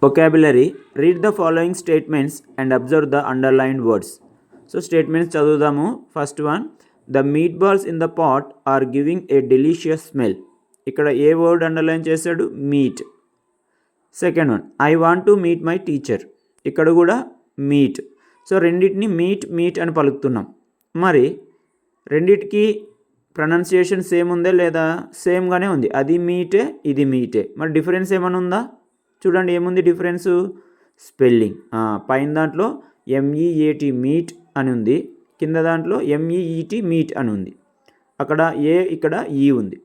Vocabulary. Read the following statements and observe the underlined words. So statements చదువుదాము. First one, the meatballs in the pot are giving a delicious smell. ఇక్కడ ఏ word underline చేశాడు? Meet. Second one, I want to meet my teacher. ఇక్కడ కూడా meet. So రెండింటిని meet అని పలుకుతున్నాం. మరి రెండిటికి pronunciation same ఉందే లేదా? సేమ్గానే ఉంది. అది మీటే, ఇది మీటే. మరి డిఫరెన్స్ ఏమైనా ఉందా? చూడండి ఏముంది డిఫరెన్సు? స్పెల్లింగ్. పైన దాంట్లో MEAT మీట్ అని ఉంది, కింద దాంట్లో MEET మీట్ అని ఉంది. అక్కడ ఏ, ఇక్కడ ఈ ఉంది.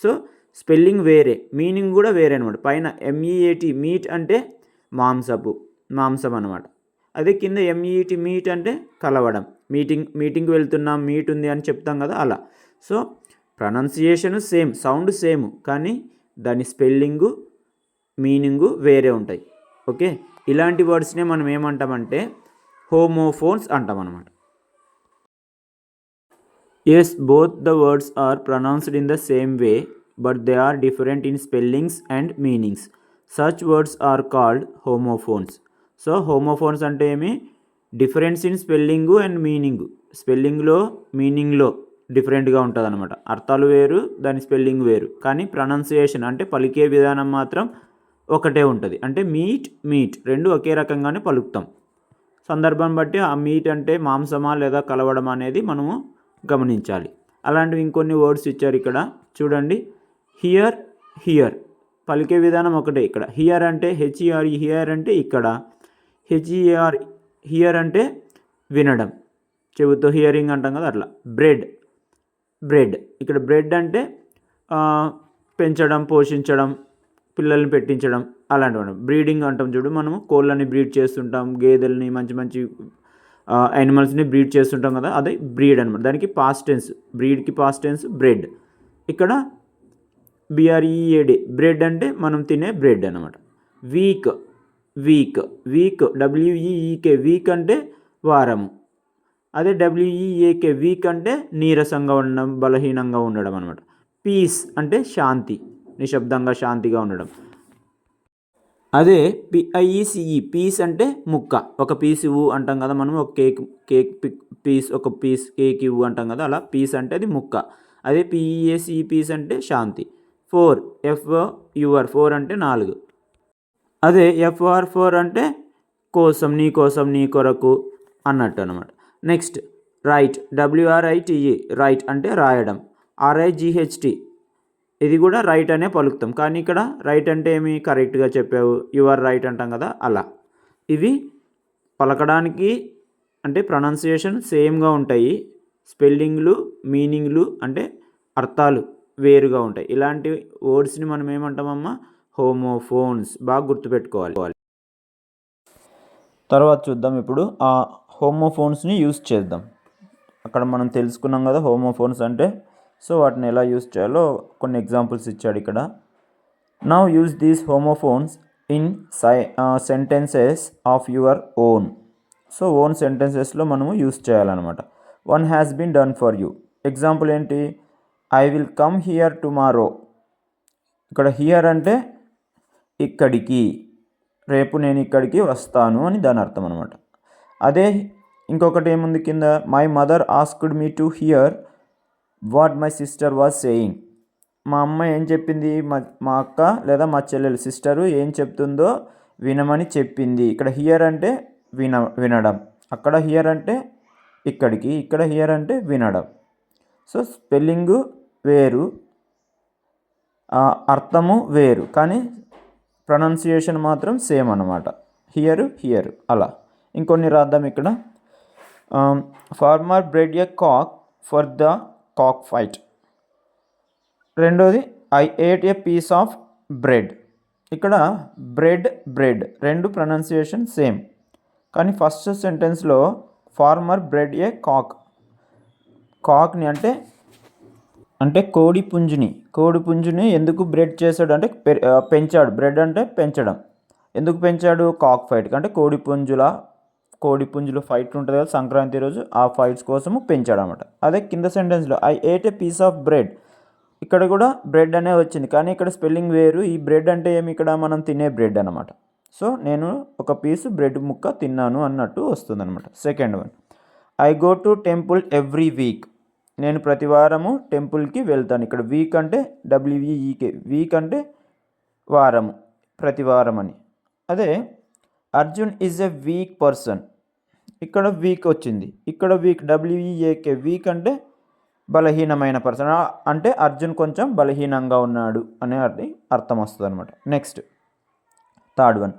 సో స్పెల్లింగ్ వేరే, మీనింగ్ కూడా వేరే అనమాట. పైన MEAT మీట్ అంటే మాంసం అనమాట. అదే కింద MEET మీట్ అంటే కలవడం. మీటింగ్కి వెళ్తున్నాం, మీట్ ఉంది అని చెప్తాం కదా, అలా. So pronunciation same, sound same, కానీ దాని స్పెల్లింగు, మీనింగు వేరే ఉంటాయి. ఓకే, ఇలాంటి వర్డ్స్నే మనం ఏమంటామంటే హోమోఫోన్స్ అంటాం అన్నమాట. Yes, both the words are pronounced in the same way but they are different in spellings and meanings. Such words are called homophones. So homophones అంటే ఏమి? Difference in spelling and meaning. స్పెల్లింగ్లో, మీనింగ్లో డిఫరెంట్గా ఉంటుంది అనమాట. అర్థాలు వేరు, దాని స్పెల్లింగ్ వేరు, కానీ ప్రొనౌన్సియేషన్ అంటే పలికే విధానం మాత్రం ఒకటే ఉంటుంది. అంటే మీట్ రెండు ఒకే రకంగానే పలుకుతాం. సందర్భం బట్టి ఆ మీట్ అంటే మాంసమా లేదా కలవడం అనేది మనము గమనించాలి. అలాంటివి ఇంకొన్ని వర్డ్స్ ఇచ్చారు ఇక్కడ చూడండి. హియర్ పలికే విధానం ఒకటే. ఇక్కడ హియర్ అంటే HER, హియర్ అంటే ఇక్కడ HER, హియర్ అంటే వినడం, చెవుతో హియరింగ్ అంటాం కదా, అట్లా. బ్రెడ్ ఇక్కడ బ్రెడ్ అంటే పెంచడం, పోషించడం, పిల్లల్ని పెట్టించడం, అలాంటివి. బ్రీడింగ్ అంటాం చూడు, మనము కోళ్ళని బ్రీడ్ చేస్తుంటాం, గేదెల్ని, మంచి యానిమల్స్ని బ్రీడ్ చేస్తుంటాం కదా, అదే బ్రీడ్ అనమాట. దానికి పాస్ట్ టెన్స్, బ్రీడ్కి పాస్ట్ టెన్స్ బ్రెడ్. ఇక్కడ BREAD బ్రెడ్ అంటే మనం తినే బ్రెడ్ అనమాట. వీక్ WEEK వీక్ అంటే వారము. అదే WEAK వీక్ అంటే నీరసంగా ఉండడం, బలహీనంగా ఉండడం అనమాట. పీస్ అంటే శాంతి, నిశ్శబ్దంగా శాంతిగా ఉండడం. అదే PIECE పీస్ అంటే ముక్క. ఒక పీస్ ఇవ్వు అంటాం కదా మనం, ఒక కేక్ పీస్, ఒక పీస్ కేక్ ఇవ్వు అంటాం కదా, అలా పీస్ అంటే అది ముక్క. అదే PEACE పీస్ అంటే శాంతి. FOR అంటే 4. అదే FOR అంటే కోసం, నీ కోసం, నీ కొరకు అన్నట్టు అనమాట. నెక్స్ట్ రైట్, WRITE రైట్ అంటే రాయడం. RIGHT ఇది కూడా రైట్ అనే పలుకుతాం, కానీ ఇక్కడ రైట్ అంటే ఏమి? కరెక్ట్గా చెప్పావు, యువర్ రైట్ అంటాం కదా, అలా. ఇవి పలకడానికి అంటే ప్రొనౌన్సియేషన్ సేమ్గా ఉంటాయి, స్పెల్లింగ్లు, మీనింగ్లు అంటే అర్థాలు వేరుగా ఉంటాయి. ఇలాంటి వర్డ్స్ని మనం ఏమంటామమ్మా? హోమోఫోన్స్. బాగా గుర్తుపెట్టుకోవాలి. తర్వాత చూద్దాం ఇప్పుడు ఆ హోమోఫోన్స్ని యూస్ చేద్దాం. అక్కడ మనం తెలుసుకున్నాం కదా హోమోఫోన్స్ అంటే. సో వాటిని ఎలా యూస్ చేయాలో కొన్ని ఎగ్జాంపుల్స్ ఇచ్చాడు ఇక్కడ. Now use these homophones in sentences of your own. So own సెంటెన్సెస్లో మనము యూస్ చేయాలన్నమాట. One has been done for you. Example ఏంటి? I will come here tomorrow. ఇక్కడ హియర్ అంటే ఇక్కడికి, రేపు నేను ఇక్కడికి వస్తాను అని దాని అర్థం అనమాట. అదే ఇంకొకటి ఏముంది కింద? My mother asked me to hear what my sister was saying. మా అమ్మ ఏం చెప్పింది? మా అక్క లేదా మా చెల్లెలు, సిస్టరు ఏం చెప్తుందో వినమని చెప్పింది. ఇక్కడ హియర్ అంటే వినడం, అక్కడ హియర్ అంటే ఇక్కడికి, ఇక్కడ హియర్ అంటే వినడం. సో స్పెల్లింగు వేరు, అర్థము వేరు, కానీ ప్రొనౌన్సియేషన్ మాత్రం సేమ్ అన్నమాట. హియర్ అలా. ఇంకొన్ని రాద్దాం ఇక్కడ. Farmer bred a cock for the cock fight. రెండోది I ate a piece of bread. ఇక్కడ బ్రెడ్ రెండు ప్రొనౌన్సియేషన్ సేమ్, కానీ ఫస్ట్ సెంటెన్స్లో ఫార్మర్ బ్రెడ్ ఏ కాక్ని అంటే కోడిపుంజుని ఎందుకు బ్రెడ్ చేశాడు అంటే పెంచాడు. బ్రెడ్ అంటే పెంచడం. ఎందుకు పెంచాడు? కాక్ ఫైట్కి, అంటే కోడిపుంజులు ఫైట్ ఉంటుంది కదా సంక్రాంతి రోజు, ఆ ఫైట్స్ కోసము పెంచాడు అనమాట. అదే కింద సెంటెన్స్లో I ate a piece of bread, ఇక్కడ కూడా బ్రెడ్ అనే వచ్చింది, కానీ ఇక్కడ స్పెల్లింగ్ వేరు. ఈ బ్రెడ్ అంటే ఏమి? ఇక్కడ మనం తినే బ్రెడ్ అనమాట. సో నేను ఒక పీసు బ్రెడ్ ముక్క తిన్నాను అన్నట్టు వస్తుందన్నమాట. Second one, I go to temple every week. నేను ప్రతి వారము టెంపుల్కి వెళ్తాను. ఇక్కడ వీక్ అంటే డబ్ల్యూఈకే, వీక్ అంటే వారము, ప్రతి వారం అని. అదే Arjun is a week person, ఇక్కడ వీక్ వచ్చింది. ఇక్కడ వీక్ డబ్ల్యూఈఏకే, వీక్ అంటే బలహీనమైన పర్సన్, అంటే అర్జున్ కొంచెం బలహీనంగా ఉన్నాడు అనే అర్థం వస్తుంది అనమాట. Next third one,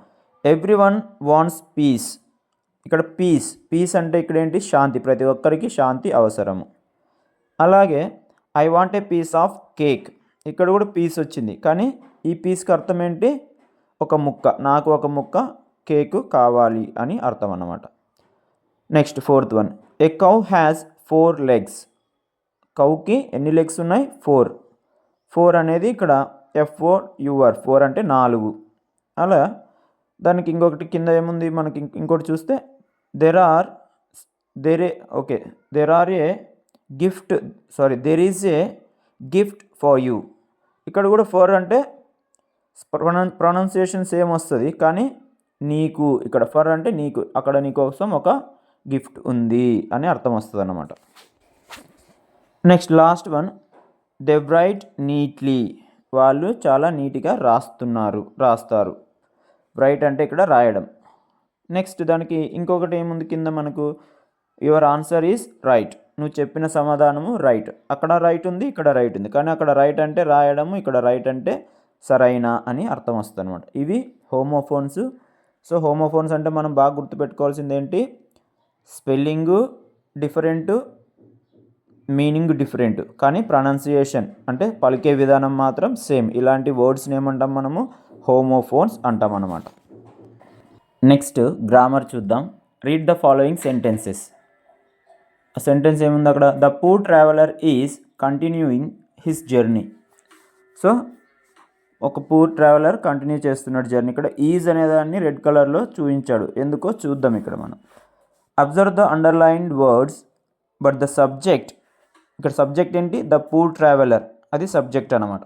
everyone wants peace. ఇక్కడ పీస్ అంటే ఇక్కడ ఏంటి, శాంతి, ప్రతి ఒక్కరికి శాంతి అవసరము. అలాగే I want a piece of cake, ఇక్కడ కూడా పీస్ వచ్చింది, కానీ ఈ పీస్కి అర్థం ఏంటి, ఒక ముక్క, నాకు ఒక ముక్క కేకు కావాలి అని అర్థం అన్నమాట. Next fourth one, A cow has 4 legs. కౌకి ఎన్ని లెగ్స్ ఉన్నాయి, 4 అనేది ఇక్కడ FOUR, 4 అంటే 4. అలా దానికి ఇంకొకటి కింద ఏముంది మనకి, ఇంకోటి చూస్తే there is a gift for you. ఇక్కడ కూడా 4 అంటే ప్రొనౌన్సియేషన్ సేమ్ వస్తుంది, కానీ నీకు, ఇక్కడ ఫర్ అంటే నీకు, అక్కడ నీ కోసం ఒక గిఫ్ట్ ఉంది అని అర్థం వస్తుంది అన్నమాట. Next last one, they right neatly. వాళ్ళు చాలా నీట్గా రాస్తారు. రైట్ అంటే ఇక్కడ రాయడం. నెక్స్ట్ దానికి ఇంకొకటి ఏముంది కింద మనకు, యువర్ ఆన్సర్ ఈజ్ రైట్, నువ్వు చెప్పిన సమాధానము రైట్. అక్కడ రైట్ ఉంది, ఇక్కడ రైట్ ఉంది, కానీ అక్కడ రైట్ అంటే రాయడము, ఇక్కడ రైట్ అంటే సరైన అని అర్థం వస్తుంది అనమాట. ఇవి హోమోఫోన్స్. సో హోమోఫోన్స్ అంటే మనం బాగా గుర్తుపెట్టుకోవాల్సింది ఏంటి, స్పెల్లింగు డిఫరెంట్, మీనింగ్ డిఫరెంట్, కానీ ప్రొనౌన్సియేషన్ అంటే పలికే విధానం మాత్రం సేమ్. ఇలాంటి వర్డ్స్ని ఏమంటాం మనము, హోమోఫోన్స్ అంటాం అన్నమాట. నెక్స్ట్ గ్రామర్ చూద్దాం. Read the following sentences. Sentence ఏముంది అక్కడ, the poor traveller is continuing his journey. So ఒక పూర్ ట్రావెలర్ కంటిన్యూ చేస్తున్నాడు జర్నీ. ఇక్కడ ఈజ్ అనేదాన్ని రెడ్ కలర్లో చూపించాడు, ఎందుకో చూద్దాం ఇక్కడ మనం. Observe the underlined words but the subject, ఇక్కడ సబ్జెక్ట్ ఏంటి, ద పూర్ ట్రావెలర్, అది సబ్జెక్ట్ అనమాట.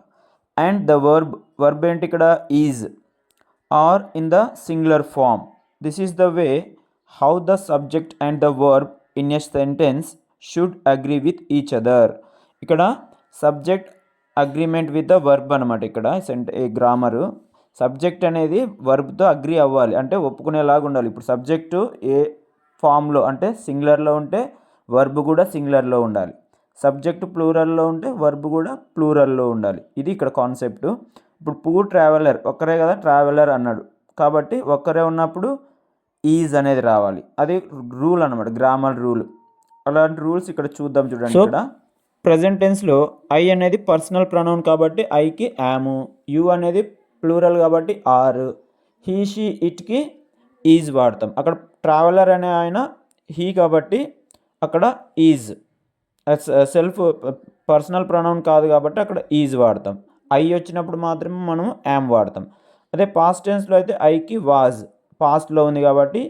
అండ్ ద వర్బ్ ఏంటి ఇక్కడ, is, are in the singular form. This is the way how the subject and the verb in a sentence should agree with each other. ఇక్కడ subject agreement with the verb అనమాట. ఇక్కడ grammar, subject అనేది వర్బ్తో agree అవ్వాలి, అంటే ఒప్పుకునేలాగా ఉండాలి. ఇప్పుడు subject ఏ ఫామ్లో అంటే సింగులర్లో ఉంటే వర్బ్ కూడా సింగులర్లో ఉండాలి, సబ్జెక్టు ప్లూరల్లో ఉంటే వర్బ్ కూడా ప్లూరల్లో ఉండాలి. ఇది ఇక్కడ కాన్సెప్ట్. ఇప్పుడు పూర్ ట్రావెలర్, ఒక్కరే కదా ట్రావెలర్ అన్నాడు, కాబట్టి ఒక్కరే ఉన్నప్పుడు ఈజ్ అనేది రావాలి. అది రూల్ అనమాట, గ్రామర్ రూల్. అలాంటి రూల్స్ ఇక్కడ చూద్దాం చూడండి. ఇక్కడ ప్రజెంట్ టెన్స్లో ఐ అనేది పర్సనల్ ప్రొనౌన్ కాబట్టి ఐకి యాము, యు అనేది ప్లూరల్ కాబట్టి ఆర్, హీ షీ ఇట్కి ఈజ్ వాడతాం. అక్కడ ట్రావెలర్ అనే ఆయన హీ కాబట్టి అక్కడ ఈజ్, సెల్ఫ్ పర్సనల్ ప్రొనౌన్ కాదు కాబట్టి అక్కడ ఈజ్ వాడతాం. ఐ వచ్చినప్పుడు మాత్రమే మనం యామ్ వాడతాం. అదే పాస్ట్ టెన్స్లో అయితే ఐకి వాజ్, పాస్ట్లో ఉంది కాబట్టి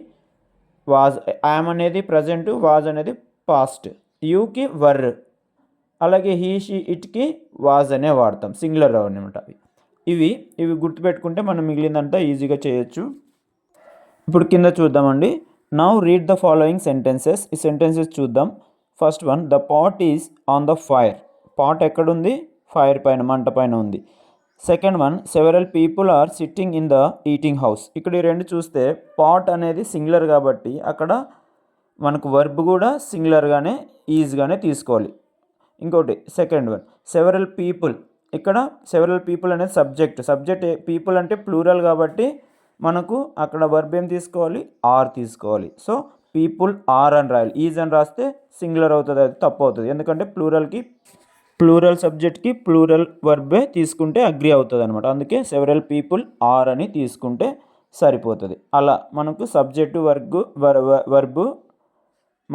వాజ్, యామ్ అనేది ప్రజెంట్, వాజ్ అనేది పాస్ట్, యూకి వర్, అలాగే హీ షీ ఇట్కి వాజ్ అనే వాడతాం, సింగులర్ అనమాట. ఇవి గుర్తుపెట్టుకుంటే మనం మిగిలిందంతా ఈజీగా చేయొచ్చు. ఇప్పుడు కింద చూద్దామండి. Now read the following sentences. ఈ సెంటెన్సెస్ చూద్దాం. First one, the pot is on the fire. Pot ఎక్కడుంది, ఫైర్ పైన, మంట పైన ఉంది. Second one, several people are sitting in the eating house. ఇక్కడ ఈ రెండు చూస్తే పాట్ అనేది సింగులర్ కాబట్టి అక్కడ మనకు వర్బ్ కూడా సింగులర్గానే ఈజ్గానే తీసుకోవాలి. ఇంకోటి సెకండ్ వన్, సెవెరల్ పీపుల్, ఇక్కడ సెవెరల్ పీపుల్ అనేది సబ్జెక్ట్ పీపుల్ అంటే ప్లూరల్ కాబట్టి మనకు అక్కడ వర్బ్ ఏం తీసుకోవాలి, ఆర్ తీసుకోవాలి. సో పీపుల్ ఆర్ అని రాయాలి, ఈజ్ అని రాస్తే సింగులర్ అవుతుంది, అది తప్పు అవుతుంది. ఎందుకంటే ప్లూరల్ సబ్జెక్ట్కి ప్లూరల్ వర్బే తీసుకుంటే అగ్రి అవుతుంది అనమాట. అందుకే సెవెరల్ పీపుల్ ఆర్ అని తీసుకుంటే సరిపోతుంది. అలా మనకు సబ్జెక్టు వర్బు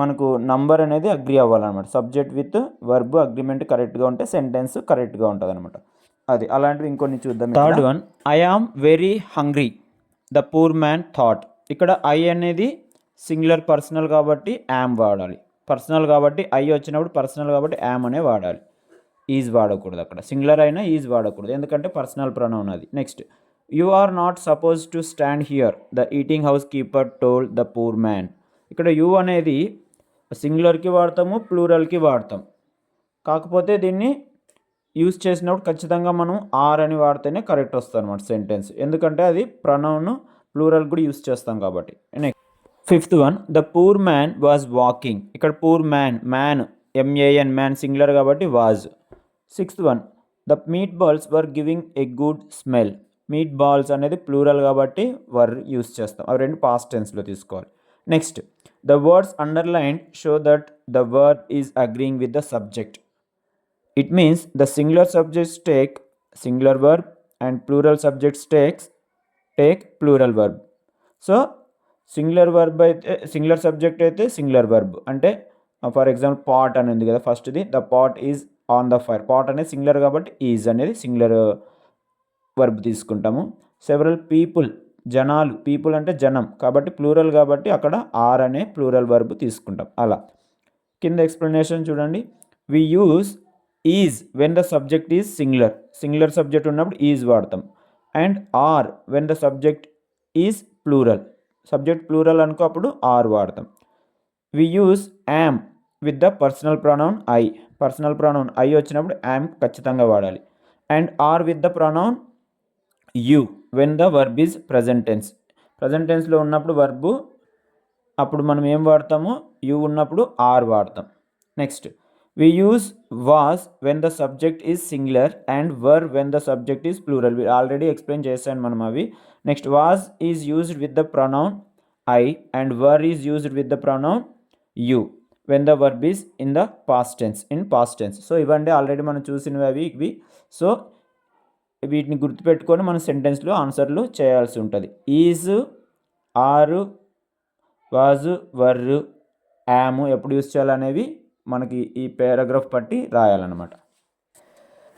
మనకు నంబర్ అనేది అగ్రి అవ్వాలన్నమాట. సబ్జెక్ట్ విత్ వర్బ్ అగ్రిమెంట్ కరెక్ట్గా ఉంటే సెంటెన్స్ కరెక్ట్గా ఉంటుంది అనమాట. అది అలాంటివి ఇంకొన్ని చూద్దాం. Third one, I am very hungry the poor man thought. ఇక్కడ ఐ అనేది సింగులర్ పర్సనల్ కాబట్టి యామ్ వాడాలి. పర్సనల్ కాబట్టి ఐ వచ్చినప్పుడు పర్సనల్ కాబట్టి యామ్ అనే వాడాలి, ఈజ్ వాడకూడదు. అక్కడ సింగులర్ అయినా ఈజ్ వాడకూడదు, ఎందుకంటే పర్సనల్ ప్రొనౌన్ అది. Next you are not suppose to stand here the eating house keeper told the poor man. ఇక్కడ యు అనేది సింగులర్కి వాడతాము, ప్లూరల్కి వాడతాం. కాకపోతే దీన్ని యూజ్ చేసినప్పుడు ఖచ్చితంగా మనం ఆర్ అని వాడితేనే కరెక్ట్ వస్తుంది అనమాట సెంటెన్స్. ఎందుకంటే అది ప్రొనౌన్ ప్లూరల్ కూడా యూజ్ చేస్తాం కాబట్టి. Next fifth one, the poor man was walking. ఇక్కడ poor man, man MAN, man singular కాబట్టి was. Sixth one, the meat balls were giving a good smell. Meat balls అనేది plural కాబట్టి were use చేస్తాం. అవి రెండు past టెన్స్లో తీసుకోవాలి. Next, the words underlined show that the word is agreeing with the subject. It means the singular subjects take singular verb and plural subjects take plural verb. So singular verb అయితే singular subject అయితే singular verb. అంటే for example pot అని ఉంది కదా ఫస్ట్ది, the pot is on the fire. Pot అనేది singular కాబట్టి is అనేది సింగులర్ వర్బ్ తీసుకుంటాము. సెవరల్ పీపుల్, జనాలు, పీపుల్ అంటే జనం కాబట్టి ప్లూరల్ కాబట్టి అక్కడ ఆర్ అనే ప్లూరల్ వర్బ్ తీసుకుంటాం. అలా కింద ఎక్స్ప్లెనేషన్ చూడండి. We use is when the subject is singular. Singular subject ఉన్నప్పుడు ఈజ్ వాడతాం. And are when the subject is plural. Subject plural అనుకో అప్పుడు ఆర్ వాడతాం. We use am with the personal pronoun I. Personal pronoun I వచ్చినప్పుడు am ఖచ్చితంగా వాడాలి. And are with the pronoun you when the verb is present tense. Present టెన్స్లో ఉన్నప్పుడు verb అప్పుడు మనం ఏం వాడతాము, యూ ఉన్నప్పుడు ఆర్ వాడతాం. Next, we use was when the subject is singular and were when the subject is plural. We already explained చేశాను మనం అవి. Next, was is used with the pronoun I and were is used with the pronoun you when the verb is in the past tense, in past tense. So ఇవన్నీ already మనం చూసినవి అవి ఇవి. So వీటిని గుర్తుపెట్టుకొని మన సెంటెన్స్లో ఆన్సర్లు చేయాల్సి ఉంటుంది. ఈజ్, ఆరు, వాజు, వర్రు, యాము ఎప్పుడు యూజ్ చేయాలనేవి మనకి ఈ పారాగ్రాఫ్ పట్టి రాయాలన్నమాట.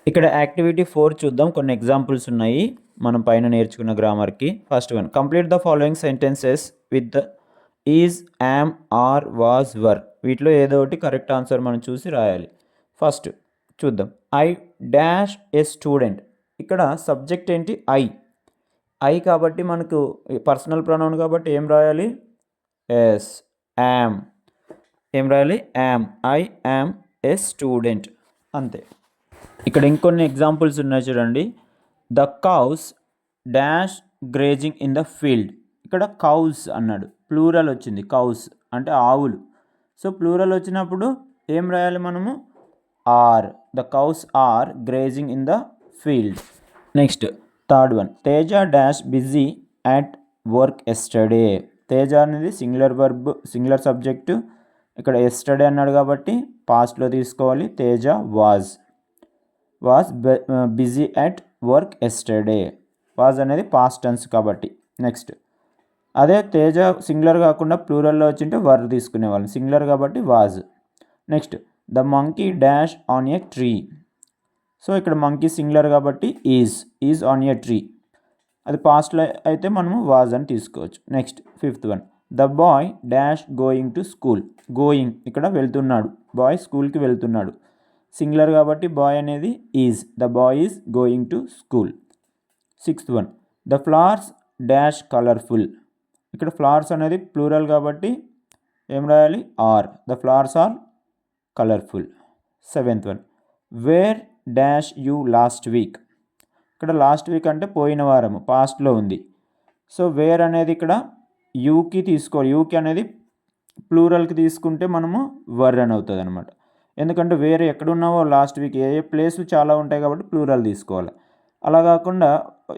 ఇక్కడ యాక్టివిటీ 4 చూద్దాం. కొన్ని ఎగ్జాంపుల్స్ ఉన్నాయి మనం పైన నేర్చుకున్న గ్రామర్కి. First one, complete the following sentences with the is, am, are, was, were. వీటిలో ఏదో ఒకటి కరెక్ట్ ఆన్సర్ మనం చూసి రాయాలి. ఫస్ట్ చూద్దాం. I dash A student. ఇక్కడ సబ్జెక్ట్ ఏంటి, ఐ కాబట్టి మనకు పర్సనల్ ప్రొనౌన్ కాబట్టి ఏం రాయాలి, ఎస్, యామ్. ఏం రాయాలి, am. I am a student, అంతే. ఇక్కడ ఇంకొన్ని ఎగ్జాంపుల్స్ ఉన్నాయి చూడండి. The cows dash grazing in the field. ఇక్కడ కౌస్ అన్నాడు, ప్లూరల్ వచ్చింది. కౌస్ అంటే ఆవులు. సో ప్లూరల్ వచ్చినప్పుడు ఏం రాయాలి మనము, are. The cows are grazing in the field. Next third one, Teja dash busy at work yesterday. Teja అనేది సింగులర్ వర్బ్, సింగులర్ సబ్జెక్టు. ఇక్కడ ఎస్టర్డే అన్నాడు కాబట్టి పాస్ట్లో తీసుకోవాలి. Teja was busy at work yesterday. Was అనేది పాస్ట్ టెన్స్ కాబట్టి. నెక్స్ట్ అదే తేజ సింగులర్ కాకుండా ప్లూరల్లో వచ్చింటే వర్ తీసుకునేవాళ్ళం, సింగులర్ కాబట్టి was. Next, the monkey dash on a tree. So ఇక్కడ మంకీ సింగులర్ కాబట్టి ఈజ్ ఆన్ ఏ ట్రీ. అది పాస్ట్లో అయితే మనము వాజ్ అని తీసుకోవచ్చు. Next fifth one, the boy dash going to school. Going ఇక్కడ వెళ్తున్నాడు, బాయ్ స్కూల్కి వెళ్తున్నాడు. సింగులర్ కాబట్టి బాయ్ అనేది is. The boy is going to school. Sixth one, the flowers dash colourful. ఇక్కడ ఫ్లవర్స్ అనేది ప్లూరల్ కాబట్టి ఏం రాయాలి, are. The flowers are colourful. Seventh one, where dash you last week. ఇక్కడ లాస్ట్ వీక్ అంటే పోయిన వారము, పాస్ట్లో ఉంది. సో వేర్ అనేది ఇక్కడ యూకి తీసుకోవాలి. యూకి అనేది ప్లూరల్కి తీసుకుంటే మనము వర్ అని అవుతుంది అనమాట. ఎందుకంటే వేరే ఎక్కడున్నావో లాస్ట్ వీక్ ఏ ప్లేస్లు చాలా ఉంటాయి కాబట్టి ప్లూరల్ తీసుకోవాలి. అలా కాకుండా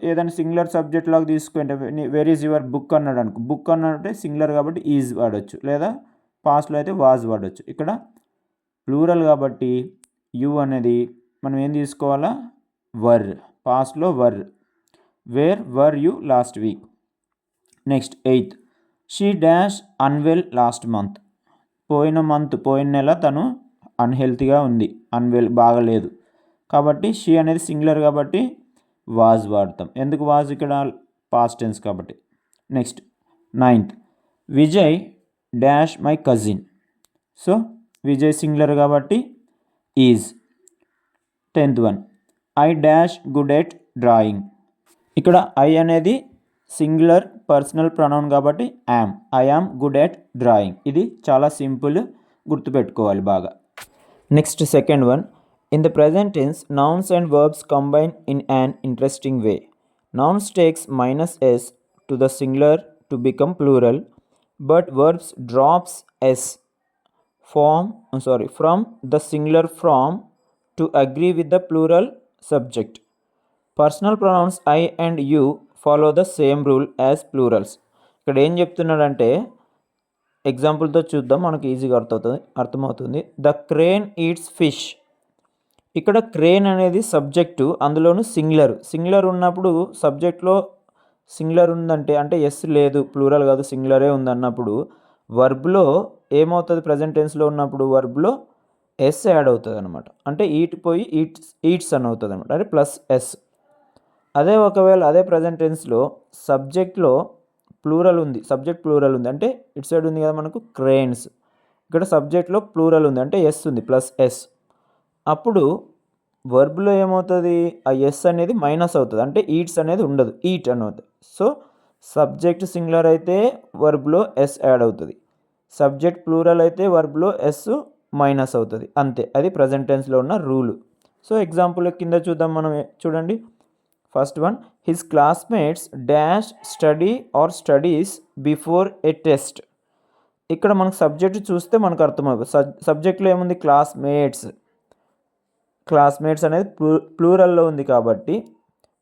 ఏదైనా సింగులర్ సబ్జెక్ట్ లాగా తీసుకుంటే వేర్ ఈజ్ యువర్ బుక్ అన్నాడు అనుకో, బుక్ అన్నట్టే సింగులర్ కాబట్టి ఈజ్ వాడచ్చు, లేదా పాస్ట్లో అయితే వాజ్ వాడచ్చు. ఇక్కడ ప్లూరల్ కాబట్టి యూ అనేది మనం ఏం తీసుకోవాలా, వర్. పాస్ట్లో were. Where were you last week. Next eighth, she dash unwell last month. పోయిన నెల తను అన్హెల్తీగా ఉంది, అన్వెల్ బాగలేదు కాబట్టి షీ అనేది సింగులర్ కాబట్టి వాజ్ వాడతాం. ఎందుకు వాజ్, ఇక్కడ పాస్ట్ టెన్స్ కాబట్టి. Next ninth, Vijay dash my cousin. So Vijay singular కాబట్టి is. 10th one, I dash good at drawing. ఇక్కడ ఐ అనేది సింగులర్ పర్సనల్ ప్రొనౌన్ కాబట్టి am. I am good at drawing. ఇది చాలా సింపుల్, గుర్తుపెట్టుకోవాలి బాగా. Next second one. In the present tense nouns and verbs combine in an interesting way. Nouns takes -s to the singular to become plural, but verbs drops s from the singular form to agree with the plural subject. Personal pronouns I and you follow the same rule as plurals. ఇక్కడ ఏం చెప్తున్నాడంటే ఎగ్జాంపుల్తో చూద్దాం, మనకు ఈజీగా అర్థమవుతుంది. The crane eats fish. ఇక్కడ crane అనేది subject, అందులోనూ సింగులర్ ఉన్నప్పుడు సబ్జెక్ట్లో సింగులర్ ఉందంటే అంటే ఎస్ లేదు, ప్లూరల్ కాదు, సింగులరే ఉందన్నప్పుడు వర్బ్లో ఏమవుతుంది, ప్రజెంట్ టెన్స్లో ఉన్నప్పుడు వర్బ్లో ఎస్ యాడ్ అవుతుంది అనమాట. అంటే ఈట్ పోయి ఈట్స్ అని అవుతుంది అనమాట, అంటే ప్లస్ ఎస్. అదే ఒకవేళ అదే ప్రజెంట్ టెన్స్లో సబ్జెక్ట్లో సబ్జెక్ట్ ప్లూరల్ ఉంది అంటే ఇటు సైడ్ ఉంది కదా మనకు క్రేన్స్, ఇక్కడ సబ్జెక్ట్లో ప్లూరల్ ఉంది అంటే ఎస్ ఉంది ప్లస్ ఎస్. అప్పుడు వర్బ్లో ఏమవుతుంది, ఆ ఎస్ అనేది మైనస్ అవుతుంది, అంటే ఈట్స్ అనేది ఉండదు, ఈట్ అని అవుతుంది. సో సబ్జెక్ట్ సింగులర్ అయితే వర్బ్లో ఎస్ యాడ్ అవుతుంది, సబ్జెక్ట్ ప్లూరల్ అయితే వర్బ్లో ఎస్ మైనస్ అవుతుంది, అంతే. అది ప్రజెంట్ టెన్స్లో ఉన్న రూలు. సో ఎగ్జాంపుల్ కింద చూద్దాం మనం. చూడండి first one. His classmates dash study or studies before a test. ఇక్కడ మనకు సబ్జెక్ట్ చూస్తే మనకు అర్థమవుతుంది. సబ్జెక్ట్లో ఏముంది, క్లాస్మేట్స్ అనేది ప్లూరల్లో ఉంది కాబట్టి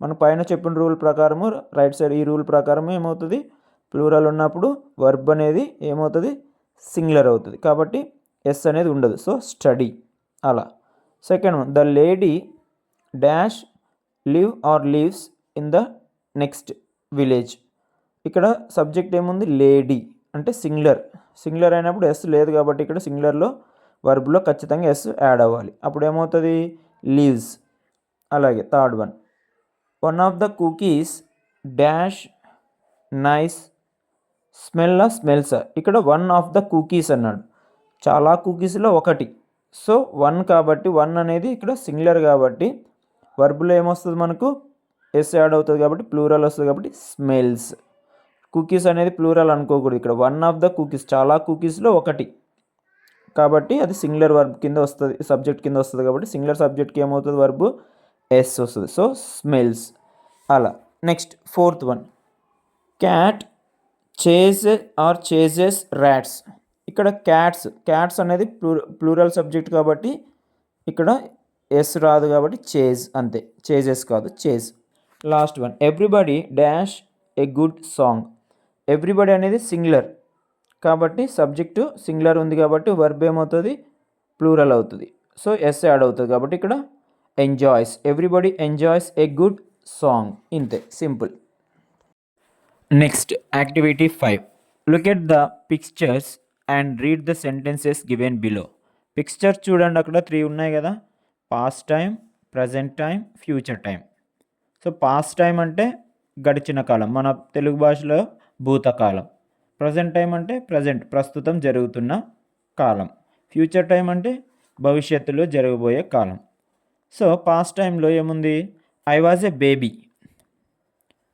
మన పైన చెప్పిన రూల్ ప్రకారము, రైట్ సైడ్ ఈ రూల్ ప్రకారం ఏమవుతుంది, ప్లూరల్ ఉన్నప్పుడు వర్బ్ అనేది ఏమవుతుంది, సింగులర్ అవుతుంది కాబట్టి ఎస్ అనేది ఉండదు. సో స్టడీ అలా. Second one. The lady dash live or lives in the next village. ఇక్కడ సబ్జెక్ట్ ఏముంది, లేడీ అంటే సింగులర్ అయినప్పుడు ఎస్ లేదు కాబట్టి ఇక్కడ సింగులర్లో వర్బ్లో ఖచ్చితంగా ఎస్ యాడ్ అవ్వాలి, అప్పుడు ఏమవుతుంది, లీవ్స్. అలాగే third one. One of the cookies dash nice smells. ఇక్కడ వన్ ఆఫ్ ద కుకీస్ అన్నాడు, చాలా కుకీస్లో ఒకటి. సో వన్ కాబట్టి వన్ అనేది ఇక్కడ సింగులర్ కాబట్టి వర్బ్లో ఏమొస్తుంది మనకు, ఎస్ యాడ్ అవుతుంది కాబట్టి ప్లూరల్ వస్తుంది కాబట్టి స్మెల్స్. కుకీస్ అనేది ప్లూరల్ అనుకోకూడదు, ఇక్కడ వన్ ఆఫ్ ద కుకీస్, చాలా కుకీస్లో ఒకటి కాబట్టి అది సింగులర్ వర్బ్ కింద వస్తుంది, సబ్జెక్ట్ కింద వస్తుంది కాబట్టి సింగులర్ సబ్జెక్ట్కి ఏమవుతుంది, వర్బ్ ఎస్ వస్తుంది. సో స్మెల్స్ అలా. Next fourth one. Cat chases rats. ఇక్కడ క్యాట్స్ అనేది ప్లూరల్ సబ్జెక్ట్ కాబట్టి ఇక్కడ ఎస్ రాదు కాబట్టి చేజ్, అంతే. చేజెస్ కాదు, chase. Last one. Everybody dash ఏ గుడ్ సాంగ్. ఎవ్రీబడి అనేది సింగులర్ కాబట్టి సబ్జెక్టు సింగులర్ ఉంది కాబట్టి వర్బ్ ఏమవుతుంది, ప్లూరల్ అవుతుంది. సో ఎస్ యాడ్ అవుతుంది కాబట్టి ఇక్కడ enjoys. Everybody enjoys a good song, ఇంతే, simple. Next activity 5. Look at the pictures and read the sentences given below. Pictures చూడండి, అక్కడ 3 ఉన్నాయి కదా, past time, present time, future time. So past time అంటే గడిచిన కాలం, మన తెలుగు భాషలో భూతకాలం. ప్రజెంట్ టైం అంటే ప్రస్తుతం జరుగుతున్న కాలం. ఫ్యూచర్ టైం అంటే భవిష్యత్తులో జరగబోయే కాలం. సో పాస్ట్ టైంలో ఏముంది, ఐ వాజ్ ఏ బేబీ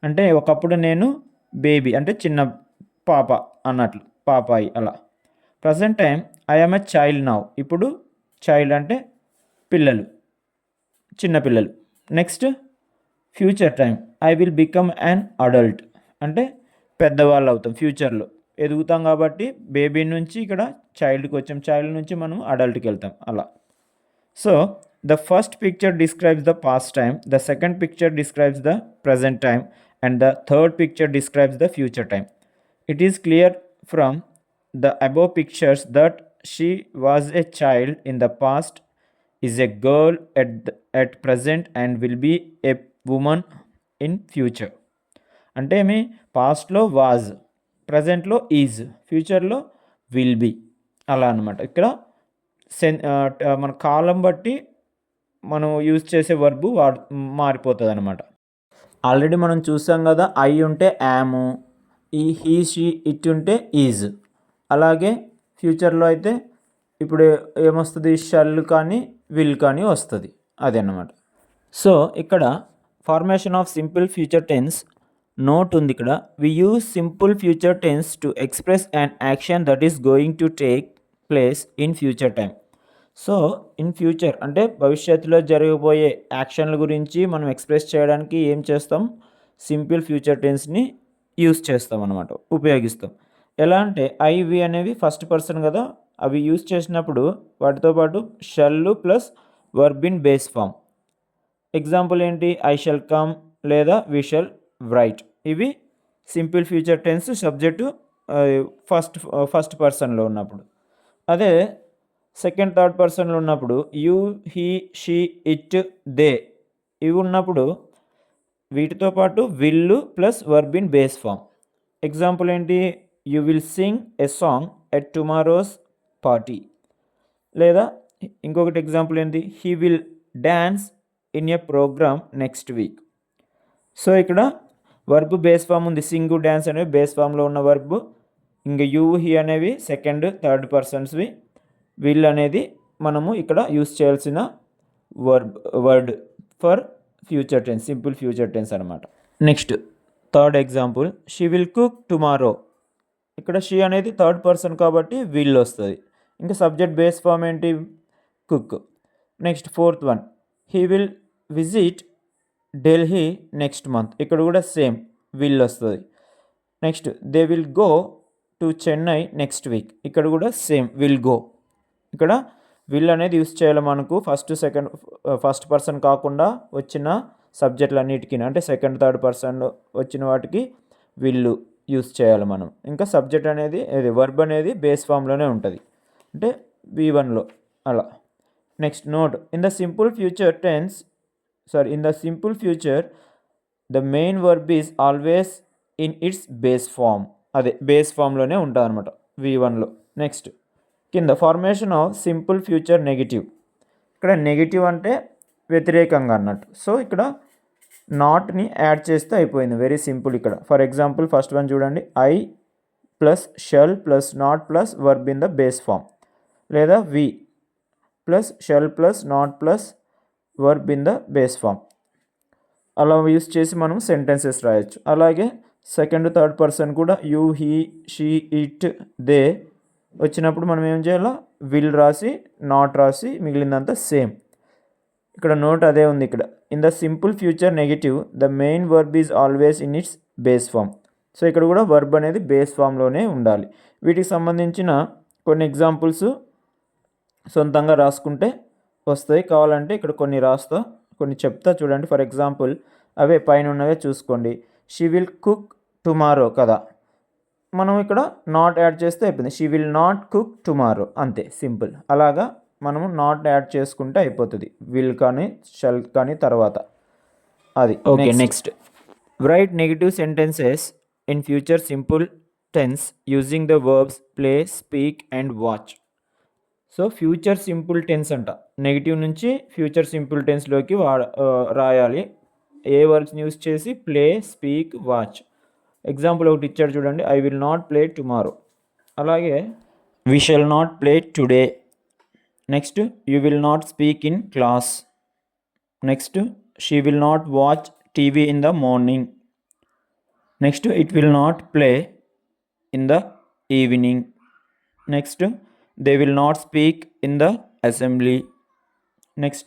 అంటే ఒకప్పుడు నేను బేబీ అంటే చిన్న పాప అన్నట్లు, పాపాయి అలా. Present time I am a child now, ఇప్పుడు చైల్డ్ అంటే పిల్లలు, చిన్నపిల్లలు. Next future time I will become an adult అంటే పెద్దవాళ్ళు అవుతాం, ఫ్యూచర్లో ఎదుగుతాం కాబట్టి బేబీ నుంచి ఇక్కడ చైల్డ్కి వచ్చాం, చైల్డ్ నుంచి మనం అడల్ట్కి వెళ్తాం అలా. So the first picture describes the past time, the second picture describes the present time and the third picture describes the future time. It is clear from the above pictures that she was a child in the past, is a girl at present and will be a woman in future. అంటే మీ పాస్ట్లో was, ప్రజెంట్లో is, ఫ్యూచర్లో will be అలా అనమాట. ఇక్కడ మన కాలం బట్టి మనం యూజ్ చేసే వర్బు మారిపోతుంది అనమాట. ఆల్రెడీ మనం చూసాం కదా, ఐ ఉంటే యాము, ఈ హీ షీ ఇట్ ఉంటే ఈజ్. అలాగే ఫ్యూచర్లో అయితే ఇప్పుడు ఏమొస్తుంది, షల్ కానీ విల్ కానీ వస్తుంది, అదే అన్నమాట. సో ఇక్కడ formation of simple future tense note ఉంది ఇక్కడ. We use simple future tense to express an action that is going to take place in future time. So in future అంటే భవిష్యత్తులో జరగబోయే యాక్షన్ల గురించి మనం ఎక్స్ప్రెస్ చేయడానికి ఏం చేస్తాం, సింపుల్ ఫ్యూచర్ టెన్స్ని యూజ్ చేస్తాం అన్నమాట, ఉపయోగిస్తాం. ఎలా అంటే ఐ వి అనేవి ఫస్ట్ పర్సన్ కదా, అవి యూజ్ చేసినప్పుడు వాటితో పాటు shall plus verb in base form. Example ఏంటి, ఐ షల్ కమ్ లేదా వి షల్ రైట్. ఇవి simple future tense subject first పర్సన్లో ఉన్నప్పుడు. అదే సెకండ్ థర్డ్ పర్సన్లో ఉన్నప్పుడు you, he, she, it, they ఇవి ఉన్నప్పుడు వీటితో పాటు will plus verb in base form. Example ఏంటి, you will sing a song at tomorrow's party. లేదా ఇంకొకటి ఎగ్జాంపుల్ ఏంటి, he will dance in a programme next week. So ఇక్కడ వర్బ్ బేస్ ఫామ్ ఉంది, సింగ్ డ్యాన్స్ అనేవి బేస్ ఫామ్లో ఉన్న verb. ఇంకా యూ, హీ అనేవి సెకండ్ థర్డ్ పర్సన్స్వి. విల్ అనేది మనము ఇక్కడ యూస్ చేయాల్సిన word for future tense, simple future tense అనమాట. Next third example, she will cook tomorrow. ఇక్కడ షీ అనేది థర్డ్ పర్సన్ కాబట్టి విల్ వస్తుంది. ఇంకా సబ్జెక్ట్ బేస్ ఫామ్ ఏంటి, cook. Next fourth one, he will visit Delhi next month. ఇక్కడ కూడా సేమ్ విల్ వస్తుంది. Next they will go to Chennai next week. ఇక్కడ కూడా సేమ్ విల్ గో. ఇక్కడ విల్ అనేది యూస్ చేయాలి మనకు ఫస్ట్ పర్సన్ కాకుండా వచ్చిన సబ్జెక్టులన్నిటికీ, అంటే సెకండ్ థర్డ్ పర్సన్లో వచ్చిన వాటికి విల్లు యూస్ చేయాలి మనం. ఇంకా సబ్జెక్ట్ అనేది వర్బ్ అనేది బేస్ ఫామ్లోనే ఉంటుంది, అంటే V1లో అలా. Next note, in the simple future the main verb is always in its base form. అదే బేస్ ఫామ్లోనే ఉంటుంది అనమాట V1లో. నెక్స్ట్ కింద formation of simple future negative. ఇక్కడ నెగిటివ్ అంటే వ్యతిరేకంగా అన్నట్టు. సో ఇక్కడ నాట్ని యాడ్ చేస్తే అయిపోయింది, వెరీ సింపుల్. ఇక్కడ ఫర్ ఎగ్జాంపుల్ ఫస్ట్ వన్ చూడండి, I plus shall plus not plus verb in the base form. లేదా we plus shall plus not plus verb in the base form. అలా యూస్ చేసి మనం సెంటెన్సెస్ రాయొచ్చు. అలాగే సెకండ్ థర్డ్ పర్సన్ కూడా you, he, she, it, they వచ్చినప్పుడు మనం ఏం చేయాలో, విల్ రాసి నాట్ రాసి మిగిలిందంతా సేమ్. ఇక్కడ నోట్ అదే ఉంది ఇక్కడ. In the simple future negative the main verb is always in its base form. So ఇక్కడ కూడా వర్బ్ అనేది బేస్ ఫామ్లోనే ఉండాలి. వీటికి సంబంధించిన కొన్ని ఎగ్జాంపుల్స్ సొంతంగా రాసుకుంటే వస్తాయి. కావాలంటే ఇక్కడ కొన్ని రాస్తా, కొన్ని చెప్తా చూడండి. ఫర్ ఎగ్జాంపుల్ అవే పైన ఉన్నవే చూసుకోండి. షీ విల్ కుక్ టుమారో కదా, మనం ఇక్కడ నాట్ యాడ్ చేస్తే అయిపోయింది, she will not cook tomorrow, అంతే సింపుల్. అలాగా మనము నాట్ యాడ్ చేసుకుంటే అయిపోతుంది, విల్ కానీ షల్ కానీ తర్వాత. అది okay. Next write negative sentences in future simple tense using the verbs play, speak and watch. So future simple tense అంట, నెగిటివ్ నుంచి ఫ్యూచర్ సింపుల్ టెన్స్లోకి రాయాలి. ఏ వర్బ్స్ని యూజ్ చేసి, ప్లే, స్పీక్, వాచ్. ఎగ్జాంపుల్ ఒకటి ఇచ్చాడు చూడండి, I will not play tomorrow. అలాగే we shall not play today. Next you will not speak in class. Next she will not watch TV in the morning. Next it will not play in the evening. Next they will not speak in the assembly. Next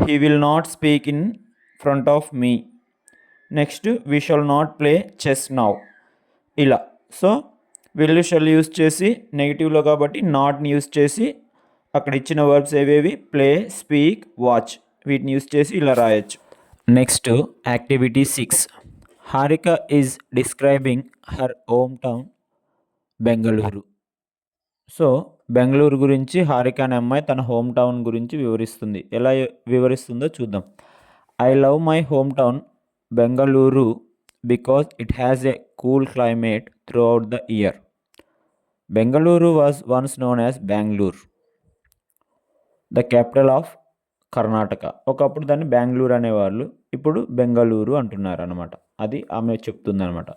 he will not speak in front of me. Next we shall not play chess now. ఇలా. So will shall use చేసి నెగిటివ్లో కాబట్టి నాట్ని use చేసి అక్కడ ఇచ్చిన verbs ఏవేవి, play, speak, watch, వీటిని use చేసి ఇలా రాయొచ్చు. Next activity 6, Harika is describing her home town Bengaluru. So Bengaluru గురించి హారిక అనే అమ్మాయి తన హోమ్ టౌన్ గురించి వివరిస్తుంది. ఎలా వివరిస్తుందో చూద్దాం. I love my home town Bengaluru because it has a cool climate through out the year. Bengaluru was once known as Bengaluru, the capital of Karnataka. ఒకప్పుడు దాన్ని బెంగళూరు అనేవాళ్ళు, ఇప్పుడు బెంగళూరు అంటున్నారు అనమాట. అది ఆమె చెప్తుంది అనమాట.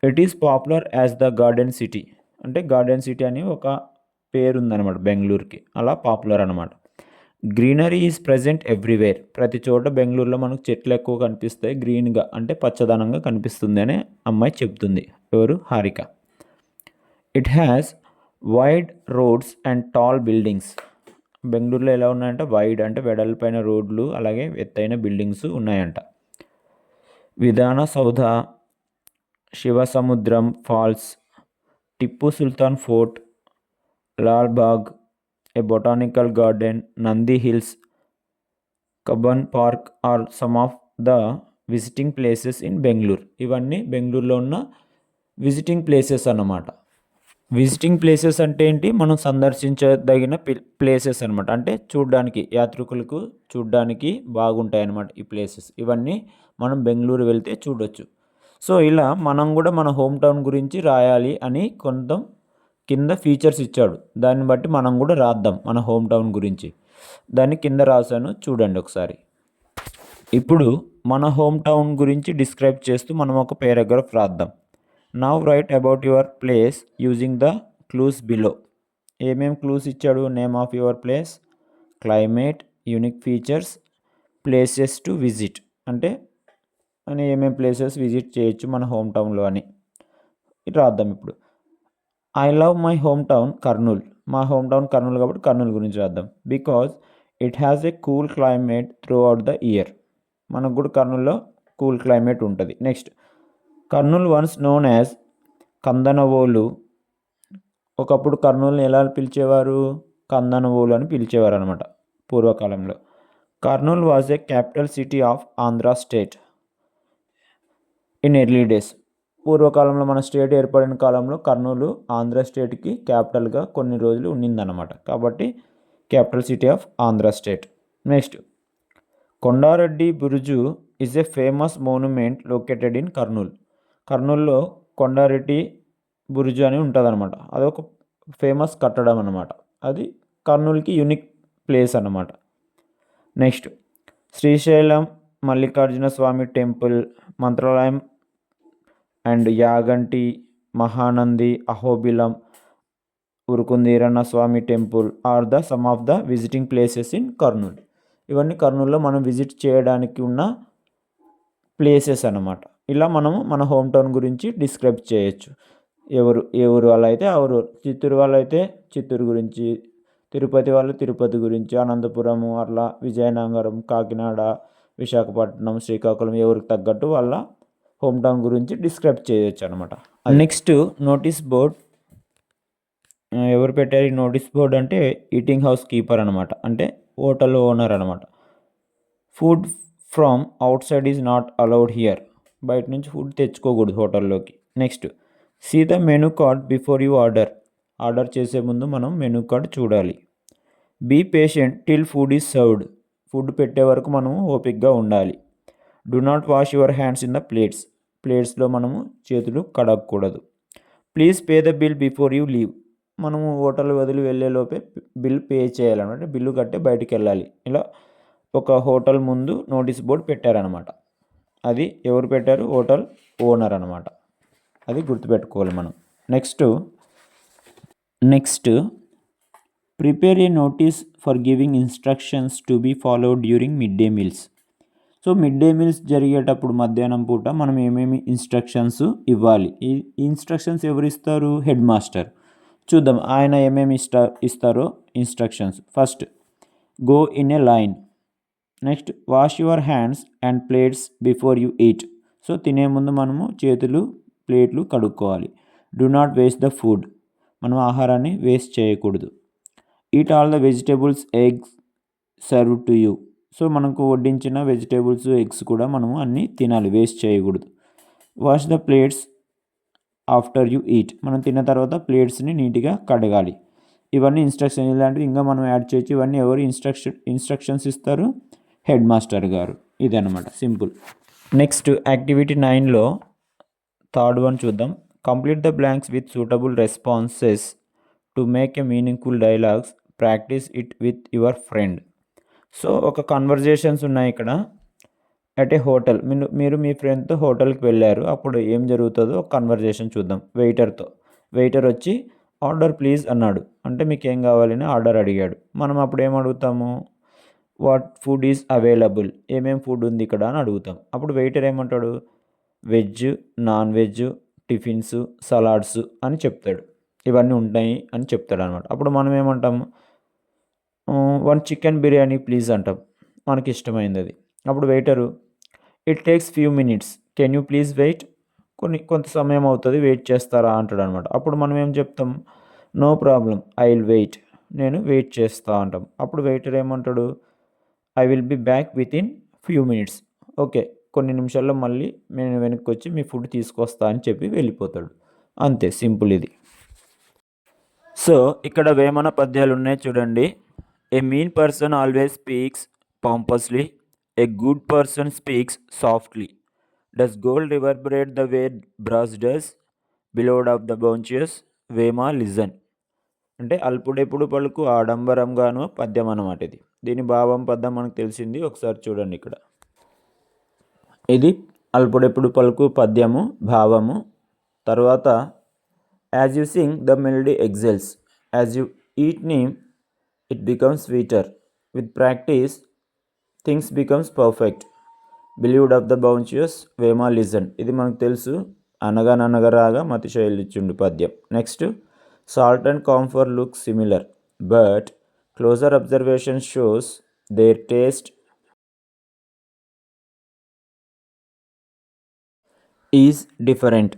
It is popular as the garden city, అంటే గార్డెన్ సిటీ అని ఒక పేరు ఉందన్నమాట బెంగళూరుకి, అలా పాపులర్ అనమాట. Greenery is present everywhere. ప్రతి చోట బెంగళూరులో మనకు చెట్లు ఎక్కువ కనిపిస్తాయి, గ్రీన్గా అంటే పచ్చదనంగా కనిపిస్తుంది అని అమ్మాయి చెప్తుంది. ఎవరు? Harika. It has wide roads and tall buildings. బెంగళూరులో ఎలా ఉన్నాయంటే వైడ్ అంటే వెడల్పైన రోడ్లు అలాగే ఎత్తైన బిల్డింగ్స్ ఉన్నాయంట. Vidhana Soudha, Shivasamudram Falls, Tipu Sultan Fort, Lalbagh, a botanical garden, Nandi Hills, Cubbon Park are some of the visiting places in Bengaluru. ఇవన్నీ బెంగళూరులో ఉన్న విజిటింగ్ ప్లేసెస్ అన్నమాట. విజిటింగ్ ప్లేసెస్ అంటే ఏంటి? మనం సందర్శించదగిన ప్లేసెస్ అనమాట. అంటే చూడడానికి, యాత్రికులకు చూడడానికి బాగుంటాయి అన్నమాట ఈ ప్లేసెస్. ఇవన్నీ మనం బెంగళూరు వెళ్తే చూడొచ్చు. సో ఇలా మనం కూడా మన హోమ్ టౌన్ గురించి రాయాలి అని కొంత కింద ఫీచర్స్ ఇచ్చాడు. దాన్ని బట్టి మనం కూడా రాద్దాం మన హోమ్ టౌన్ గురించి. దాన్ని కింద రాశాను, చూడండి ఒకసారి. ఇప్పుడు మన హోమ్ టౌన్ గురించి డిస్క్రైబ్ చేస్తూ మనం ఒక పారాగ్రాఫ్ రాద్దాం. Now write about your place using the clues below. ఏమేం క్లూస్ ఇచ్చాడు? Name of your place, climate, unique features, places to visit. అంటే ఏమేం ప్లేసెస్ విజిట్ చేయొచ్చు మన హోమ్ టౌన్లో అని రాద్దాం. ఇప్పుడు I love my home town Kurnool. మా హోమ్ టౌన్ కర్నూలు కాబట్టి కర్నూలు గురించి రాద్దాం. Because it has a cool climate through out the year. మనకు కూడా కర్నూలులో కూల్ క్లైమేట్ ఉంటుంది. Next, Kurnool once known as Kandanavolu. ఒకప్పుడు కర్నూలుని ఎలా పిలిచేవారు? కందనవోలు అని పిలిచేవారు అనమాట పూర్వకాలంలో. Kurnool was a capital city of Andhra state in early days. పూర్వకాలంలో మన స్టేట్ ఏర్పడిన కాలంలో కర్నూలు ఆంధ్ర స్టేట్కి క్యాపిటల్గా కొన్ని రోజులు ఉండిందన్నమాట. కాబట్టి capital city of Andhra state. Next, Kondareddy Buruju is a famous monument located in Kurnool. కర్నూలులో కొండారెడ్డి బురుజు అని ఉంటుంది అనమాట. అదొక ఫేమస్ కట్టడం అనమాట. అది కర్నూలుకి యూనిక్ ప్లేస్ అన్నమాట. Next, Srisailam Mallikarjuna Swamy temple, Mantralayam and Yaganti, Mahanandi, Ahobilam, Urukundeeranna Swamy temple are the some of the visiting places in Kurnool. ఇవన్నీ కర్నూలులో మనం విజిట్ చేయడానికి ఉన్న ప్లేసెస్ అన్నమాట. ఇలా మనము మన హోమ్ టౌన్ గురించి డిస్క్రైబ్ చేయొచ్చు. ఏ ఊరు వాళ్ళు అయితే ఆ ఊరు. చిత్తూరు వాళ్ళు అయితే చిత్తూరు గురించి, తిరుపతి వాళ్ళు తిరుపతి గురించి, అనంతపురము అట్లా, విజయనగరం, కాకినాడ, విశాఖపట్నం, శ్రీకాకుళం ఎవరికి తగ్గట్టు వాళ్ళ హోమ్ టౌన్ గురించి డిస్క్రైబ్ చేయొచ్చు అనమాట. Next, notice board. ఎవరు పెట్టారు ఈ నోటీస్ బోర్డ్ అంటే ఈటింగ్ హౌస్ కీపర్ అనమాట. అంటే హోటల్ ఓనర్ అనమాట. Food from outside is not allowed here. బయట నుంచి ఫుడ్ తెచ్చుకోకూడదు హోటల్లోకి. Next, see the menu card before you order. Order చేసే ముందు మనం మెనూ కార్డ్ చూడాలి. Be patient till food is served. Food పెట్టే వరకు మనము ఓపిక్గా ఉండాలి. Do not wash your hands in the plates. ప్లేట్స్లో మనము చేతులు కడగకూడదు. Please pay the bill before you leave. మనము హోటల్ వదిలి వెళ్ళేలోపే బిల్ పే చేయాలన్నమాట. బిల్లు కట్టే బయటికి వెళ్ళాలి. ఇలా ఒక హోటల్ ముందు నోటీస్ బోర్డు పెట్టారనమాట. అది ఎవరు పెట్టారు? హోటల్ ఓనర్ అనమాట. అది గుర్తుపెట్టుకోవాలి మనం. Next prepare a notice for giving instructions to be followed during midday meals. So midday meals జరిగేటప్పుడు మధ్యాహ్నం పూట మనం ఏమేమి ఇన్స్ట్రక్షన్స్ ఇవ్వాలి. ఈ ఇన్స్ట్రక్షన్స్ ఎవరు ఇస్తారు? Head master. చూద్దాం ఆయన ఏమేమి ఇస్తారో instructions. First, go in a line. Next, wash your hands and plates before you eat. So తినే ముందు మనము చేతులు ప్లేట్లు కడుక్కోవాలి. Do not waste the food. మనం ఆహారాన్ని వేస్ట్ చేయకూడదు. Eat all the vegetables eggs serve to you. So మనకు వడ్డించిన వెజిటేబుల్స్ ఎగ్స్ కూడా మనము అన్నీ తినాలి, వేస్ట్ చేయకూడదు. Wash the plates after you eat. మనం తిన్న తర్వాత ప్లేట్స్ని నీట్గా కడగాలి. ఇవన్నీ ఇన్స్ట్రక్షన్. ఇలాంటివి ఇంకా మనం యాడ్ చేయొచ్చు. ఇవన్నీ ఎవరు ఇన్స్ట్రక్షన్స్ ఇస్తారు? హెడ్ మాస్టర్ గారు. ఇదన్నమాట, సింపుల్. నెక్స్ట్ యాక్టివిటీ 9లో థర్డ్ వన్ చూద్దాం. Complete the blanks with suitable responses to make a meaningful dialogues. Practice it with your friend. So ఒక కన్వర్జేషన్స్ ఉన్నాయి ఇక్కడ. అట్ ఏ హోటల్, మీరు మీ ఫ్రెండ్తో హోటల్కి వెళ్ళారు. అప్పుడు ఏం జరుగుతుందో ఒక కన్వర్జేషన్ చూద్దాం వెయిటర్తో. వెయిటర్ వచ్చి ఆర్డర్ ప్లీజ్ అన్నాడు. అంటే మీకు ఏం కావాలని ఆర్డర్ అడిగాడు. మనం అప్పుడు ఏం అడుగుతాము? వాట్ ఫుడ్ ఈజ్ అవైలబుల్, ఏమేం ఫుడ్ ఉంది ఇక్కడ అని అడుగుతాం. అప్పుడు వెయిటర్ ఏమంటాడు, veg, non veg, tiffins, salads అని చెప్తాడు. ఇవన్నీ ఉంటాయి అని చెప్తాడు అనమాట. అప్పుడు మనం ఏమంటాం, వన్ చికెన్ బిర్యానీ ప్లీజ్ అంటాం, మనకి ఇష్టమైంది అది. అప్పుడు waiter, it takes few minutes, can you please wait, కొంత సమయం అవుతుంది, వెయిట్ చేస్తారా అంటాడు అనమాట. అప్పుడు మనం ఏం చెప్తాం, no problem, I will wait, నేను వెయిట్ చేస్తా అంటాం. అప్పుడు వెయిటర్ ఏమంటాడు, I will be back within few minutes, okay కొన్ని నిమిషాల్లో మళ్ళీ నేను వెనక్కి వచ్చి మీ ఫుడ్ తీసుకొస్తా అని చెప్పి వెళ్ళిపోతాడు. అంతే, సింపుల్ ఇది. సో ఇక్కడ వేమన పద్యాలు ఉన్నాయి చూడండి. A mean person always speaks pompously, a good person speaks softly, does gold reverberate the way brass does, beloved of the bounteous, Vema listen. అంటే అల్పుడెప్పుడు పలుకు ఆడంబరంగాను పద్యం అన్నమాట ఇది. దీని భావం పద్యం మనకు తెలిసింది, ఒకసారి చూడండి ఇక్కడ. ఇది అల్పుడెప్పుడు పలుకు పద్యము భావము. తర్వాత as you sing the melody excels, as you eat neem it becomes sweeter, with practice things becomes perfect, beloved of the bounteous, Vema listen. ఇది మనకు తెలుసు, అనగననగరాగా మతిశైలిచ్చుండు పద్యం. Next, salt and camphor look similar, but closer observation shows their taste is different,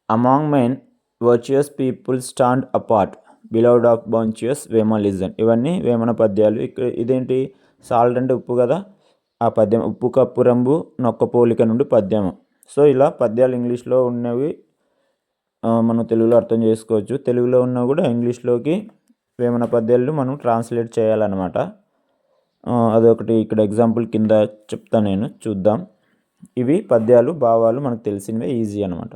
among men virtuous people stand apart, beloved of bounteous, Vema listen. ఇవన్నీ వేమన పద్యాలు. ఇక్కడ ఇదేంటి, సాల్ట్ అంటే ఉప్పు కదా, ఆ పద్యం ఉప్పు కప్పు రంబు నొక్క పోలిక నుండి పద్యము. సో ఇలా పద్యాలు ఇంగ్లీష్లో ఉన్నవి మనం తెలుగులో అర్థం చేసుకోవచ్చు. తెలుగులో ఉన్నవి కూడా ఇంగ్లీష్లోకి వేమన పద్యాలు మనం ట్రాన్స్లేట్ చేయాలన్నమాట. అదొకటి ఇక్కడ ఎగ్జాంపుల్ కింద చెప్తాను నేను, చూద్దాం. ఇవి పద్యాలు భావాలు మనకు తెలిసినవే, ఈజీ అనమాట.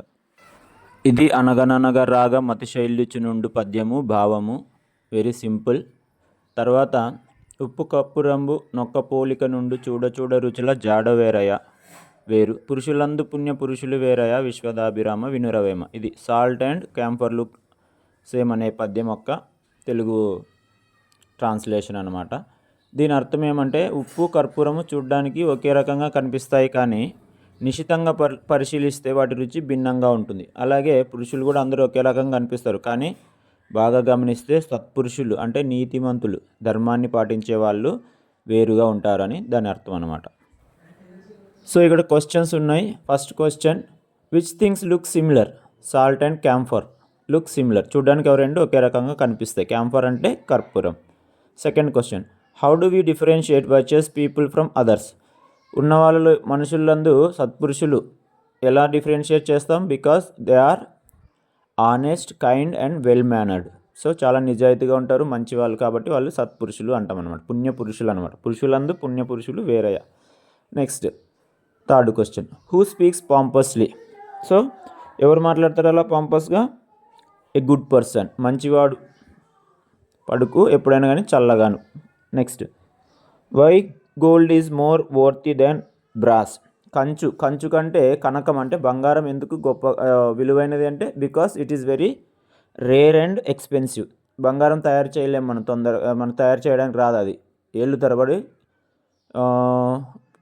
ఇది అనగననగా రాగ మతిశైల్యుచు నుండు పద్యము భావము, వెరీ సింపుల్. తర్వాత ఉప్పు కప్పు రంబు నొక్క పోలిక నుండి చూడ చూడ రుచుల జాడ వేరయ వేరు, పురుషులందు పుణ్య పురుషులు వేరయ, విశ్వదాభిరామ వినురవేమ. ఇది salt and camphor look same అనే పద్యం యొక్క తెలుగు ట్రాన్స్లేషన్ అనమాట. దీని అర్థం ఏమంటే, ఉప్పు కర్పూరము చూడడానికి ఒకే రకంగా కనిపిస్తాయి, కానీ నిశితంగా పరిశీలిస్తే వాటి రుచి భిన్నంగా ఉంటుంది. అలాగే పురుషులు కూడా అందరూ ఒకే రకంగా కనిపిస్తారు, కానీ బాగా గమనిస్తే సత్పురుషులు అంటే నీతిమంతులు, ధర్మాన్ని పాటించే వాళ్ళు వేరుగా ఉంటారని దాని అర్థం అనమాట. సో ఇక్కడ క్వశ్చన్స్ ఉన్నాయి. First question, which things look similar, salt and camphor look similar, చూడడానికి అవి రెండు ఒకే రకంగా కనిపిస్తాయి, క్యాంఫర్ అంటే కర్పూరం. Second question, how do we differentiate virtuous people from others, ఉన్న వాళ్ళు మనుషులందు సత్పురుషులు ఎలా డిఫరెన్షియేట్ చేస్తాం, because they are honest, kind and well mannered. So చాలా నిజాయితీగా ఉంటారు, మంచి వాళ్ళు, కాబట్టి వాళ్ళు సత్పురుషులు అంటాం అనమాట, పుణ్యపురుషులు అనమాట. పురుషులందు పుణ్యపురుషులు వేరయ్య. Next third question, who speaks pompously, so ఎవరు మాట్లాడతారు అలా పాంపస్గా, ఏ గుడ్ పర్సన్, మంచివాడు పడుకు ఎప్పుడైనా కానీ చల్లగాను. Next, why gold is more worthy than brass, కంచు కంటే కనకం అంటే బంగారం ఎందుకు గొప్ప విలువైనది అంటే, because it is very rare and expensive. బంగారం తయారు చేయలేము మనం తయారు చేయడానికి రాదు, అది ఏళ్ళు తరబడి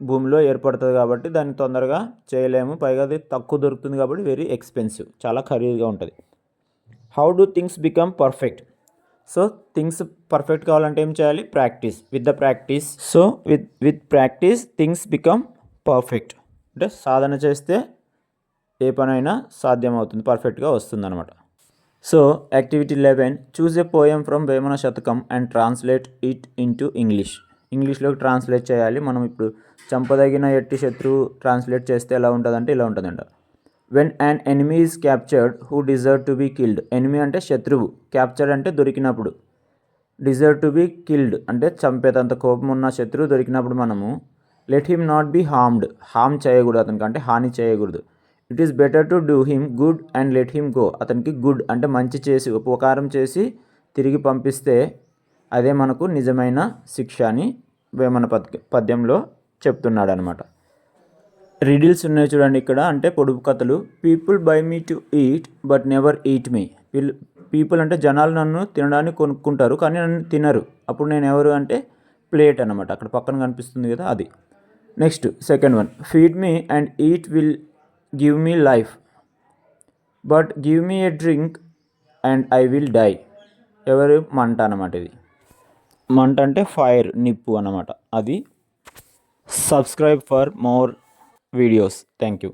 భూమిలో ఏర్పడుతుంది కాబట్టి దాన్ని తొందరగా చేయలేము, పైగా అది తక్కువ దొరుకుతుంది కాబట్టి వెరీ ఎక్స్పెన్సివ్, చాలా ఖరీదుగా ఉంటుంది. How do things become perfect, so things perfect కావాలంటే ఏం చేయాలి, practice, with the practice. So with practice things become perfect, అంటే సాధన చేస్తే ఏ పనైనా సాధ్యమవుతుంది, పర్ఫెక్ట్గా వస్తుంది అనమాట. So activity 11, choose a poem from Vemana Shatakam and translate it into ఇంగ్లీష్లోకి ట్రాన్స్లేట్ చేయాలి. మనం ఇప్పుడు చంపదగిన ఎట్టి శత్రువు ట్రాన్స్లేట్ చేస్తే ఎలా ఉంటుందంటే ఇలా ఉంటుందంట. When an enemy is captured who deserve to be killed, enemy అంటే శత్రువు, క్యాప్చర్డ్ అంటే దొరికినప్పుడు, డిజర్వ్ టు బీ కిల్డ్ అంటే చంపేదంత కోపం ఉన్న శత్రువు దొరికినప్పుడు మనము let him not be harmed, harm చేయకూడదు అతనికి, అంటే హాని చేయకూడదు. It is better to do him good and let him go, అతనికి గుడ్ అంటే మంచి చేసి ఉపకారం చేసి తిరిగి పంపిస్తే అదే మనకు నిజమైన శిక్ష అని వేమన పద్యంలో చెప్తున్నాడు అనమాట. రిడిల్స్ ఉన్నాయి చూడండి ఇక్కడ, అంటే పొడుపు కథలు. People by me to eat but never eat me, people అంటే జనాలు నన్ను తినడానికి కొనుక్కుంటారు కానీ నన్ను తినరు, అప్పుడు నేను ఎవరు అంటే ప్లేట్ అనమాట, అక్కడ పక్కన కనిపిస్తుంది కదా అది. Next second one, feed me and it will give me life, but give me a drink and I will die. ఎవరు? మంట అనమాట. ఇది మంట అంటే ఫైర్, నిప్పు అనమాట అది. Subscribe for more videos. Thank you.